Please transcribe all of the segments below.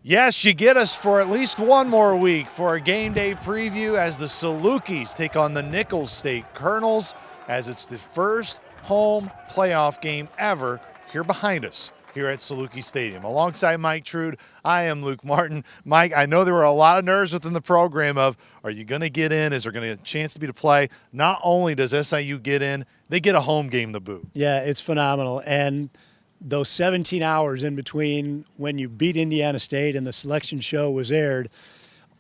Yes, you get us for at least one more week for a game day preview as the Salukis take on the Nicholls State Colonels, as it's the first home playoff game ever here behind us here at Saluki Stadium. Alongside Mike Trude, I am Luke Martin. Mike, I know there were a lot of nerves within the program of, are you going to get in? Is there going to be a chance to be to play? Not only does SIU get in, they get a home game to boot. Yeah, it's phenomenal. And those 17 hours in between when you beat Indiana State and the selection show was aired,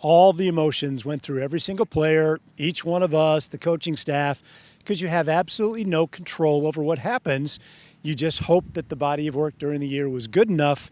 all the emotions went through every single player, each one of us, the coaching staff, because you have absolutely no control over what happens. You just hope that the body of work during the year was good enough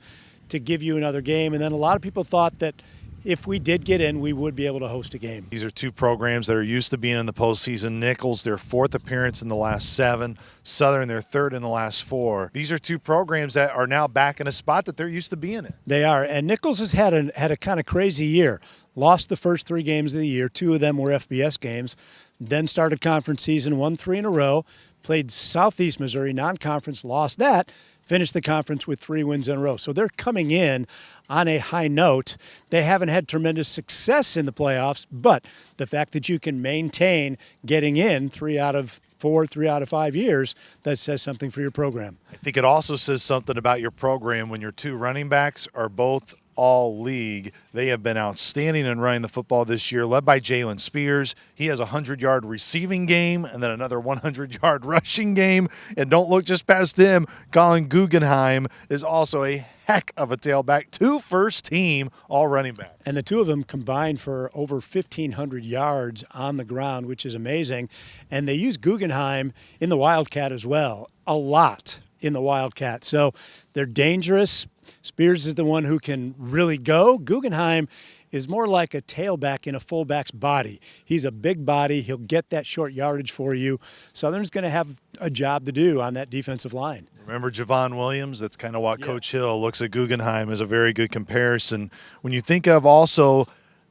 to give you another game. And then a lot of people thought that if we did get in, we would be able to host a game. These are two programs that are used to being in the postseason. Nicholls, their fourth appearance in the last 7. Southern, their third in the last 4. These are two programs that are now back in a spot that they're used to being in. They are. And Nicholls has had a kind of crazy year. Lost the first 3 games of the year. 2 of them were FBS games. Then started conference season, won 3 in a row. Played Southeast Missouri, non-conference, lost that. Finished the conference with 3 wins in a row. So they're coming in on a high note. They haven't had tremendous success in the playoffs, but the fact that you can maintain getting in 3 out of 4, 3 out of 5 years, that says something for your program. I think it also says something about your program when your 2 running backs are both all-league. They have been outstanding in running the football this year, led by Jalen Spears. He has a 100-yard receiving game and then another 100-yard rushing game. And don't look just past him. Colin Guggenheim is also a heck of a tailback. 2 first-team all-running backs. And the 2 of them combined for over 1,500 yards on the ground, which is amazing. And they use Guggenheim in the Wildcat as well, a lot in the Wildcat. So they're dangerous. Spears is the one who can really go. Guggenheim is more like a tailback in a fullback's body. He's a big body. He'll get that short yardage for you. Southern's going to have a job to do on that defensive line. Remember Javon Williams? That's kind of what Coach Hill looks at Guggenheim as a very good comparison. When you think of also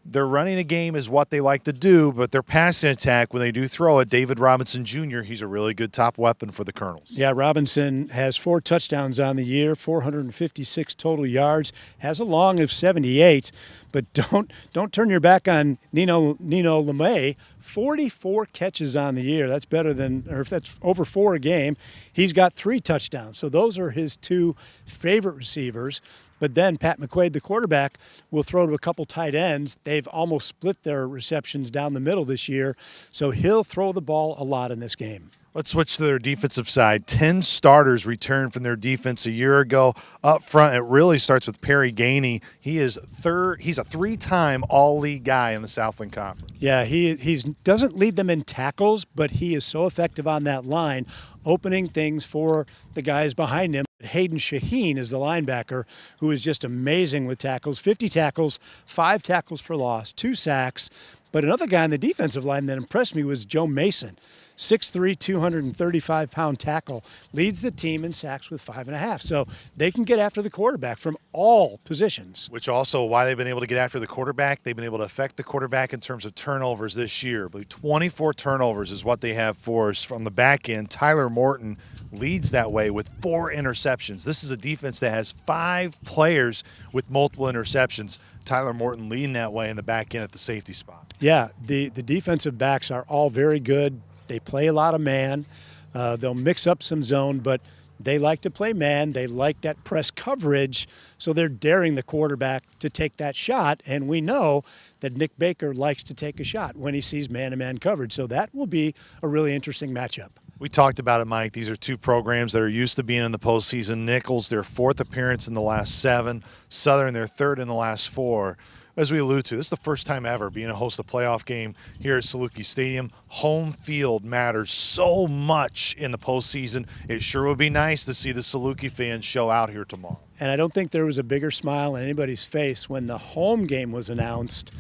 their running a game is what they like to do, but their passing attack, when they do throw it, David Robinson Jr., he's a really good top weapon for the Colonels. Yeah, Robinson has 4 touchdowns on the year, 456 total yards, has a long of 78, but don't turn your back on Nino LeMay. 44 catches on the year. That's better than, or if that's over 4 a game. He's got 3 touchdowns. So those are his 2 favorite receivers. But then Pat McQuaid, the quarterback, will throw to a couple tight ends. They've almost split their receptions down the middle this year. So he'll throw the ball a lot in this game. Let's switch to their defensive side. 10 starters returned from their defense a year ago. Up front, it really starts with Perry Gainey. He's a 3-time all-league guy in the Southland Conference. Yeah, he doesn't lead them in tackles, but he is so effective on that line, opening things for the guys behind him. Hayden Shaheen is the linebacker, who is just amazing with tackles. 50 tackles, 5 tackles for loss, 2 sacks. But another guy on the defensive line that impressed me was Joe Mason. 6'3", 235-pound tackle, leads the team in sacks with 5.5. So they can get after the quarterback from all positions. Which also why they've been able to get after the quarterback. They've been able to affect the quarterback in terms of turnovers this year. But 24 turnovers is what they have for us from the back end. Tyler Morton leads that way with 4 interceptions. This is a defense that has 5 players with multiple interceptions. Tyler Morton leading that way in the back end at the safety spot. Yeah, the defensive backs are all very good. They play a lot of man. They'll mix up some zone, but they like to play man. They like that press coverage, so they're daring the quarterback to take that shot. And we know that Nick Baker likes to take a shot when he sees man-to-man coverage. So that will be a really interesting matchup. We talked about it, Mike. These are 2 programs that are used to being in the postseason. Nicholls, their 4th appearance in the last 7. Southern, their 3rd in the last 4. As we allude to, this is the first time ever being a host of a playoff game here at Saluki Stadium. Home field matters so much in the postseason. It sure would be nice to see the Saluki fans show out here tomorrow. And I don't think there was a bigger smile on anybody's face when the home game was announced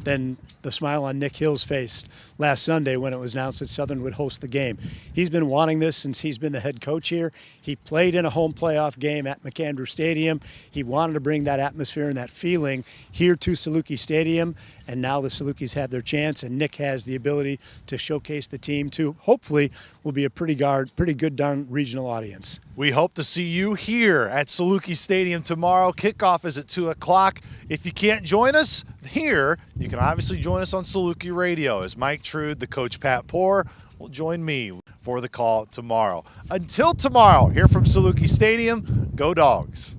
than the smile on Nick Hill's face last Sunday when it was announced that Southern would host the game. He's been wanting this since he's been the head coach here. He played in a home playoff game at McAndrew Stadium. He wanted to bring that atmosphere and that feeling here to Saluki Stadium, and now the Salukis have their chance, and Nick has the ability to showcase the team to, hopefully, will be a pretty good darn regional audience. We hope to see you here at Saluki Stadium tomorrow. Kickoff is at 2 o'clock. If you can't join us here, you can obviously join us on Saluki Radio as Mike Trude, the coach Pat Poor, will join me for the call tomorrow. Until tomorrow, here from Saluki Stadium, go Dogs.